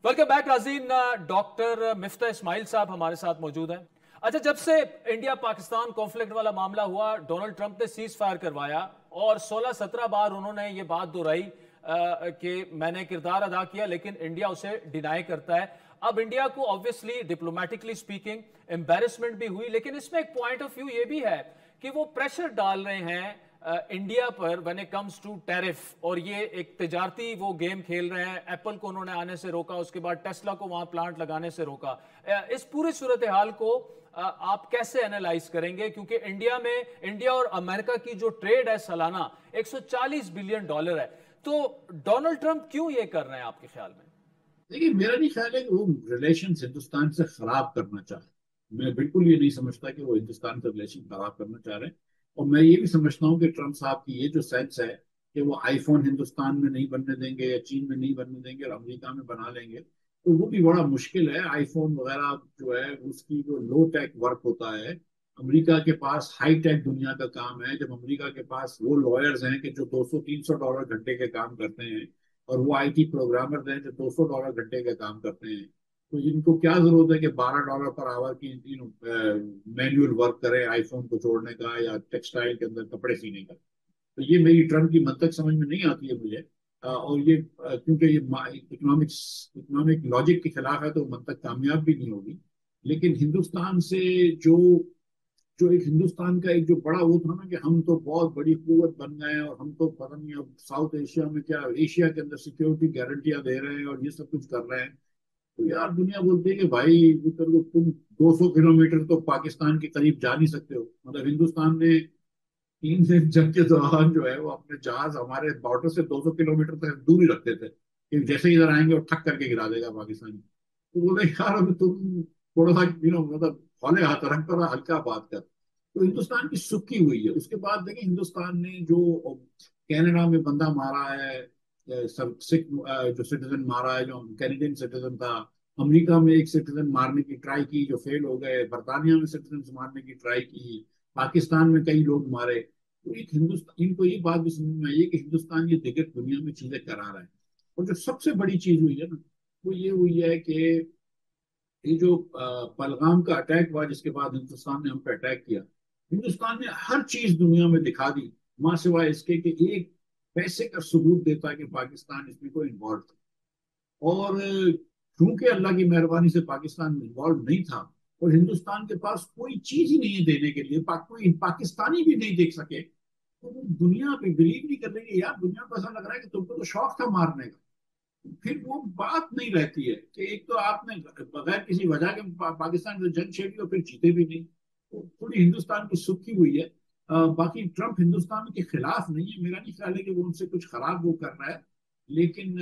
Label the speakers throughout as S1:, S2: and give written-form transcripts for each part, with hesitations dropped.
S1: Welcome back नाज़रीन। Doctor Miftah Ismail साहब हमारे साथ मौजूद हैं। अच्छा, जब से इंडिया पाकिस्तान कॉन्फ्लिक्ट वाला मामला हुआ, डोनाल्ड ट्रंप ने सीज फायर करवाया और 16-17 बार उन्होंने ये बात दोहराई कि मैंने किरदार अदा किया, लेकिन इंडिया उसे डिनाई करता है। अब इंडिया को ऑब्वियसली डिप्लोमेटिकली स्पीकिंग एम्बेरसमेंट भी हुई, लेकिन इसमें एक पॉइंट ऑफ व्यू ये भी है कि वो प्रेशर डाल रहे हैं इंडिया पर when it comes to tariff, और ये एक तिजारती वो गेम खेल रहे हैं। एप्पल को उन्होंने आने से रोका, उसके बाद टेस्ला को वहां प्लांट लगाने से रोका। इस पूरी सूरत हाल को आप कैसे एनालाइज करेंगे? क्योंकि इंडिया और अमेरिका की जो ट्रेड है सालाना 140 बिलियन डॉलर है। तो डोनाल्ड ट्रंप क्यों ये कर रहे हैं आपके ख्याल में?
S2: देखिए, मेरा नहीं ख्याल है कि वो रिलेशन हिंदुस्तान से खराब करना चाह रहे हैं। मैं बिल्कुल ये नहीं समझता कि वो हिंदुस्तान से रिलेशन खराब करना चाह रहे हैं। और मैं ये भी समझता हूँ कि ट्रम्प साहब की ये जो सेंस है कि वो आईफोन हिंदुस्तान में नहीं बनने देंगे या चीन में नहीं बनने देंगे और अमेरिका में बना लेंगे, तो वो भी बड़ा मुश्किल है। आईफोन वगैरह जो है उसकी जो लो टेक वर्क होता है, अमेरिका के पास हाई टेक दुनिया का काम है। जब अमेरिका के पास वो लॉयर्स हैं कि जो 200-300 डॉलर घंटे के काम करते हैं, और वो आईटी प्रोग्रामर हैं जो $200 घंटे का काम करते हैं, तो इनको क्या जरूरत है कि $12 पर आवर की मैनुअल वर्क करें आईफोन को जोड़ने का या टेक्सटाइल के अंदर कपड़े सीने का। तो ये मेरी ट्रम्प की मंतक समझ में नहीं आती है मुझे। और ये क्योंकि ये इकोनॉमिक लॉजिक के खिलाफ है, तो मंतक कामयाब भी नहीं होगी। लेकिन हिंदुस्तान से जो जो एक हिंदुस्तान का एक जो बड़ा वो था ना कि हम तो बहुत बड़ी कुवत बन गए हैं और हम तो पता नहीं अब साउथ एशिया में क्या एशिया के अंदर सिक्योरिटी गारंटियां दे रहे हैं और ये सब कुछ कर रहे हैं। तो यार दुनिया बोलती है कि भाई तुम 200 किलोमीटर तो पाकिस्तान के करीब जा नहीं सकते हो। मतलब हिंदुस्तान ने 3 दिन जंग के दौरान जो है वो अपने जहाज हमारे बॉर्डर से 200 किलोमीटर तक दूर ही रखते थे कि जैसे ही इधर आएंगे वो ठक करके गिरा देगा पाकिस्तानी। तो बोले यार अभी तुम थोड़ा सा मतलब हौले हाथ रख कर हल्का बात कर। तो हिंदुस्तान की सुक्की हुई है। उसके बाद देखिए हिंदुस्तान ने जो कनाडा में बंदा मारा है, सिख जो सिटीजन मारा है, जो कैनेडियन सिटीजन था। अमेरिका में एक सिटीजन मारने की ट्राई की जो फेल हो गए। बर्तानिया में सिटीजन मारने की ट्राई की। पाकिस्तान में कई लोग मारे। तो एक हिंदुस्तान इनको ये बात भी समझ में आई है कि हिंदुस्तान ये दिग्गज दुनिया में चीजें करा रहा है। और जो सबसे बड़ी चीज हुई है ना, वो ये हुई है कि ये जो पहलगाम का अटैक हुआ जिसके बाद हिंदुस्तान ने हम पे अटैक किया, हिंदुस्तान ने हर चीज दुनिया में दिखा दी मां सिवाय इसके कि एक पैसे का सबूत देता है कि पाकिस्तान इसमें कोई इन्वॉल्व था। और क्योंकि अल्लाह की मेहरबानी से पाकिस्तान इन्वॉल्व नहीं था और हिंदुस्तान के पास कोई चीज ही नहीं है देने के लिए, कोई पाकिस्तानी भी नहीं देख सके, तो वो दुनिया पे बिलीव नहीं कर रही है। यार दुनिया को ऐसा लग रहा है कि तुमको तो शौक था मारने का। फिर वो बात नहीं रहती है कि एक तो आपने बगैर किसी वजह के पाकिस्तान से जंग छेड़ी और फिर जीते भी नहीं। तो थोड़ी हिंदुस्तान की सुखी हुई है। बाकी ट्रंप हिंदुस्तान के खिलाफ नहीं है। मेरा नहीं ख्याल है कि वो उनसे कुछ खराब वो कर रहा है। लेकिन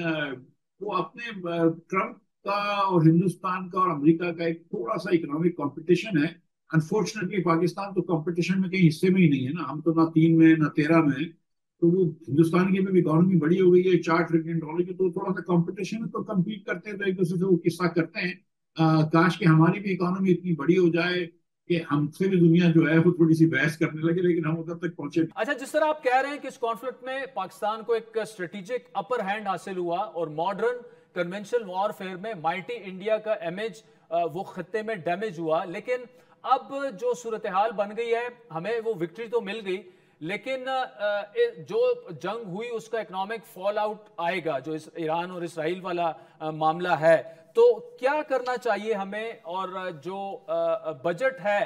S2: वो अपने ट्रंप का और हिंदुस्तान का और अमेरिका का एक थोड़ा सा इकोनॉमिक कंपटीशन है। अनफॉर्चुनेटली पाकिस्तान तो कंपटीशन में कहीं हिस्से में ही नहीं है ना। हम तो ना 3 में ना 13 में है। तो वो हिंदुस्तान की भी इकोनॉमी बड़ी हो गई है $4 ट्रिलियन की, तो थोड़ा सा कंपटीशन है, तो कम्पीट करते हैं तो एक दूसरे से वो किस्सा करते हैं। काश कि हमारी भी इकोनॉमी इतनी बड़ी हो जाए कि हमसे भी दुनिया जो है वो थोड़ी सी बहस करने लगे, लेकिन हम उधर तक पहुंचे नहीं।
S1: अच्छा, जिस तरह आप कह रहे हैं कि इस कॉन्फ्लिक्ट में पाकिस्तान को एक स्ट्रेटेजिक अपर हैंड हासिल हुआ और मॉडर्न कन्वेंशनल वॉरफेयर में माइटी इंडिया का इमेज वो खत्ते में डैमेज हुआ, लेकिन अब जो सूरत हाल बन गई है, हमें वो विक्ट्री तो मिल गई, लेकिन जो जंग हुई उसका इकोनॉमिक फॉल आउट आएगा, जो इस ईरान और इसराइल वाला मामला है। तो क्या करना चाहिए हमें? और जो बजट है,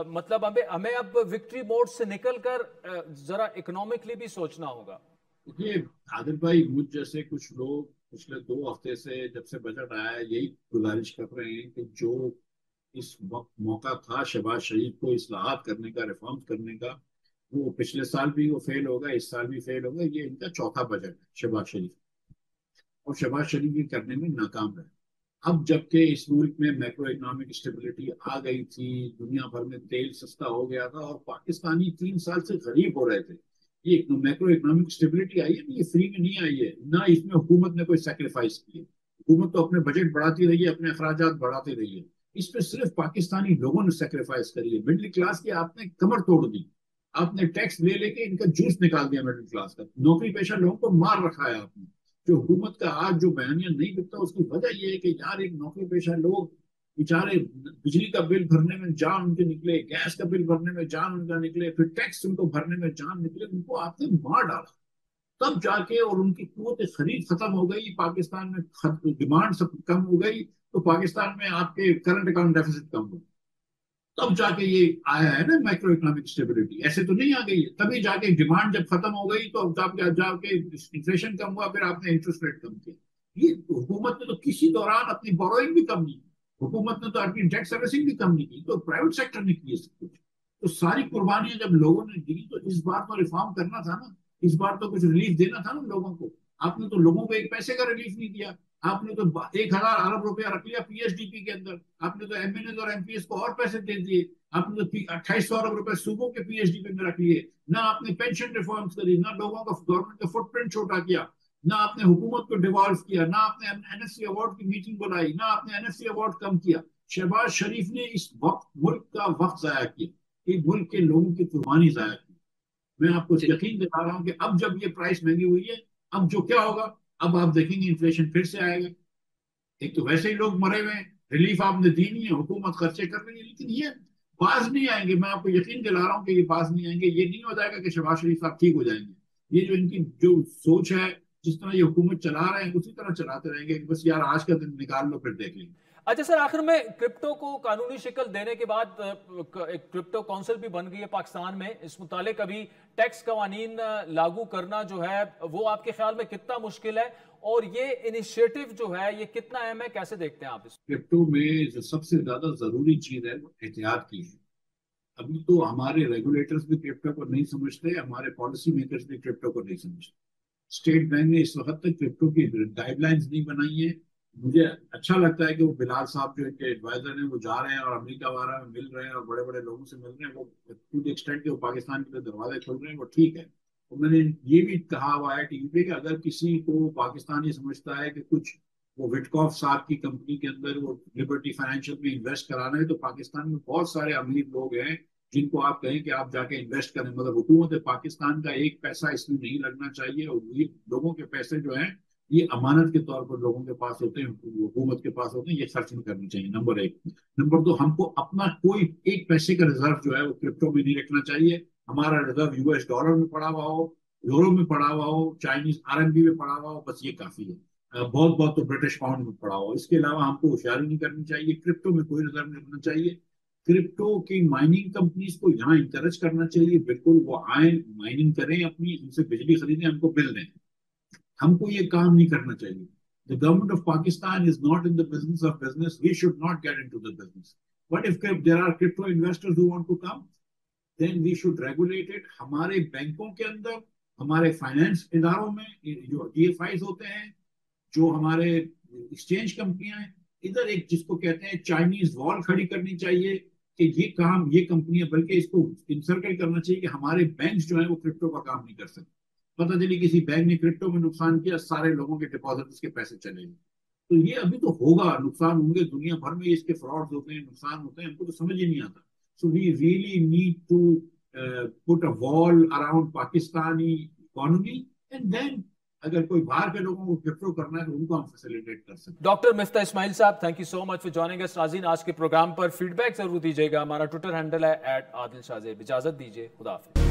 S1: मतलब हमें हमें अब विक्ट्री मोड से निकलकर जरा इकोनॉमिकली भी सोचना होगा।
S2: देखिए आदिल भाई, मुझ जैसे कुछ लोग पिछले 2 हफ्ते से जब से बजट आया है यही गुजारिश कर रहे हैं कि जो इस वक्त मौका था शहबाज शरीफ को इस्लाहात करने का, रिफॉर्म्स करने का, वो पिछले साल भी वो फेल होगा, इस साल भी फेल होगा। ये इनका चौथा बजट है शहबाज शरीफ। और शहबाज शरीफ ये करने में नाकाम रहे। अब जबकि इस मुल्क में मैक्रो इकोनॉमिक स्टेबिलिटी आ गई थी, दुनिया भर में तेल सस्ता हो गया था और पाकिस्तानी 3 साल से गरीब हो रहे थे। ये मैक्रो इकोनॉमिक स्टेबिलिटी आई है ना, ये फ्री में नहीं आई है ना। इसमें हुकूमत ने कोई सेक्रीफाइस की है। हुकूमत तो अपने बजट बढ़ाती रही है, अपने अखराजात बढ़ाती रही है। इस पे सिर्फ पाकिस्तानी लोगों ने सेक्रीफाइस करी है। मिडिल क्लास की आपने कमर तोड़ दी। आपने टैक्स ले लेके इनका जूस निकाल दिया मिडिल क्लास का। नौकरी पेशा लोगों को मार रखा है आपने। جو حکومت کا آج جو بیانیہ نہیں بکتا اس کی وجہ یہ ہے کہ یار ایک نوکری پیشہ لوگ بیچارے بجلی کا بل بھرنے میں جان ان کے نکلے، گیس کا بل بھرنے میں جان ان کا نکلے، پھر ٹیکس ان کو بھرنے میں جان نکلے، ان کو آپ نے مار ڈالا تب جا کے، اور ان کی قوت خرید ختم ہو گئی، پاکستان میں ڈیمانڈ سب کم ہو گئی، تو پاکستان میں آپ کے کرنٹ اکاؤنٹ ڈیفیسٹ کم ہو، تب جا کے یہ آیا ہے نا مائکرو اکنامک اسٹیبلٹی، ایسے تو نہیں آ گئی ہے، تبھی جا کے ڈیمانڈ جب ختم ہو گئی تو جا کے انفلیشن کم ہوا، پھر آپ نے انٹرسٹ ریٹ کم کیا۔ یہ حکومت نے تو کسی دوران اپنی بوروئنگ بھی کم نہیں کی، حکومت نے تو اپنی ڈیٹ سروسنگ بھی کم نہیں کی، تو پرائیویٹ سیکٹر نے کی سب کچھ، تو ساری قربانیاں جب لوگوں نے دی تو اس بار تو ریفارم کرنا تھا نا، اس بار تو کچھ ریلیف دینا تھا نا لوگوں کو۔ آپ نے تو لوگوں کو ایک پیسے کا ریلیف نہیں دیا، آپ نے تو 1,000 ارب روپیہ رکھ لیا پی ایس ڈی پی کے اندر، آپ نے تو ایم این ایز اور ایم پی ایس کو اور پیسے دے دیے، آپ نے تو 2800 ارب روپے صوبوں کے پی ایچ ڈی پی میں رکھ لیے، نہ آپ نے پینشن ریفارمز کری، نہ لوگوں کا گورنمنٹ کا فٹ پرنٹ چھوٹا کیا، نہ آپ نے حکومت کو ڈیوالو کیا، نہ آپ نے این ایف سی ایوارڈ کی میٹنگ بلائی، نہ آپ نے این ایف سی ایوارڈ کم کیا۔ شہباز شریف نے اس وقت ملک کا وقت ضائع کیا، کہ ملک کے لوگوں کی قربانی ضائع کی۔ میں آپ کو یقین دلا رہا ہوں کہ اب جب یہ پرائس مہنگی ہوئی ہے، اب جو کیا ہوگا، اب آپ دیکھیں گے انفلیشن پھر سے آئے گا۔ ایک تو ویسے ہی لوگ مرے ہوئے ہیں، ریلیف آپ نے دی نہیں ہے، حکومت خرچے کر رہی ہے، لیکن یہ باز نہیں آئیں گے، میں آپ کو یقین دلا رہا ہوں کہ یہ باز نہیں آئیں گے، یہ نہیں ہو جائے گا کہ شہباز شریف صاحب ٹھیک ہو جائیں گے۔ یہ جو ان کی جو سوچ ہے، جس طرح یہ حکومت چلا رہے ہیں اسی طرح چلاتے رہیں گے، بس یار آج کا دن نکال لو پھر دیکھ لیں گے۔
S1: اچھا سر، آخر میں کرپٹو کو قانونی شکل دینے کے بعد ایک کرپٹو کونسل بھی بن گئی ہے پاکستان میں، اس متعلق ابھی ٹیکس قوانین لاگو کرنا جو ہے وہ آپ کے خیال میں کتنا مشکل ہے، اور یہ انیشیٹو جو ہے یہ کتنا اہم ہے، کیسے دیکھتے ہیں آپ اس کو؟
S2: کرپٹو میں جو سب سے زیادہ ضروری چیز ہے وہ احتیاط کی ہے۔ ابھی تو ہمارے ریگولیٹرز بھی کرپٹو کو نہیں سمجھتے، ہمارے پالیسی میکرز بھی کرپٹو کو نہیں سمجھتے۔ اسٹیٹ بینک نے اس وقت تک کرپٹو کی گائیڈ لائنز نہیں بنائی ہیں۔ مجھے اچھا لگتا ہے کہ وہ بلال صاحب جو ان کے ایڈوائزر ہیں وہ جا رہے ہیں اور امریکہ وغیرہ میں مل رہے ہیں اور بڑے بڑے لوگوں سے مل رہے ہیں، وہ ٹو دی ایکسٹینٹ کہ وہ پاکستان کے لیے دروازے کھول رہے ہیں، وہ ٹھیک ہے۔ اور میں نے یہ بھی کہا ہوا ہے ٹی وی پہ کہ اگر کسی کو پاکستان یہ سمجھتا ہے کہ کچھ وہ وٹکاف صاحب کی کمپنی کے اندر وہ لبرٹی فائنینشیل میں انویسٹ کرانا ہے، تو پاکستان میں بہت سارے امیر لوگ ہیں جن کو آپ کہیں کہ آپ جا کے انویسٹ کریں، مطلب حکومت پاکستان کا ایک پیسہ اس میں نہیں لگنا چاہیے، اور یہ لوگوں کے پیسے جو ہیں یہ امانت کے طور پر لوگوں کے پاس ہوتے ہیں، حکومت کے پاس ہوتے ہیں، یہ خرچ نہیں کرنی چاہیے، نمبر ایک۔ نمبر دو، ہم کو اپنا کوئی ایک پیسے کا ریزرو جو ہے وہ کرپٹو میں نہیں رکھنا چاہیے، ہمارا ریزرو یو ایس ڈالر میں پڑا ہوا ہو، یورو میں پڑا ہوا ہو، چائنیز آر ایم بی میں پڑا ہوا ہو، بس یہ کافی ہے۔ بہت بہت تو برٹش پاؤنڈ میں پڑا ہو، اس کے علاوہ ہم کو ہوشیاری نہیں کرنی چاہیے، کرپٹو میں کوئی ریزرو نہیں رکھنا چاہیے۔ کرپٹو کی مائننگ کمپنیز کو یہاں انکریج کرنا چاہیے، بالکل وہ آئیں مائننگ کریں، اپنی ان سے بجلی خریدیں، ہم کو بل دیں، ہم کو یہ کام نہیں کرنا چاہیے۔ The government of Pakistan is not in the business of business. We should not get into the business. But if there are crypto investors who want to come, then we should regulate it. ہمارے بینکوں کے اندر، ہمارے finance اداروں میں جو D F Is ہوتے ہیں، جو ہمارے ایکسچینج کمپنیاں ہیں، ادھر ایک جس کو کہتے ہیں چائنیز وال کھڑی کرنی چاہیے کہ یہ کام یہ کمپنیاں، بلکہ اس کو انسرکل کرنا چاہیے کہ ہمارے بینکس جو ہیں وہ کرپٹو کا کام نہیں کر سکتے۔ پتہ چلی کسی بینک نے کرپٹو میں نقصان کیا، سارے لوگوں کے ڈپازٹس کے پیسے چلے گئے۔ تو یہ ابھی تو ہوگا، نقصان ہوں گے، دنیا بھر میں اس کے فراڈ ہوتے ہیں، نقصان ہوتے ہیں، ہم کو تو سمجھ ہی نہیں آتا۔ So we really need to put a wall around Pakistani economy, and then اگر کوئی باہر کے لوگوں کو کرپٹو کرنا ہے تو ان کو ہم فیسیلیٹیٹ کر سکتے ہیں۔
S1: ڈاکٹر مفتاح اسماعیل صاحب، thank you so much for joining us. ناظرین، آج کے پروگرام پر فیڈ بیک ضرور دیجیے گا، ہمارا ٹویٹر ہینڈل ہے @عادل شاہ زیب۔ اجازت دیجیے، خدا حافظ۔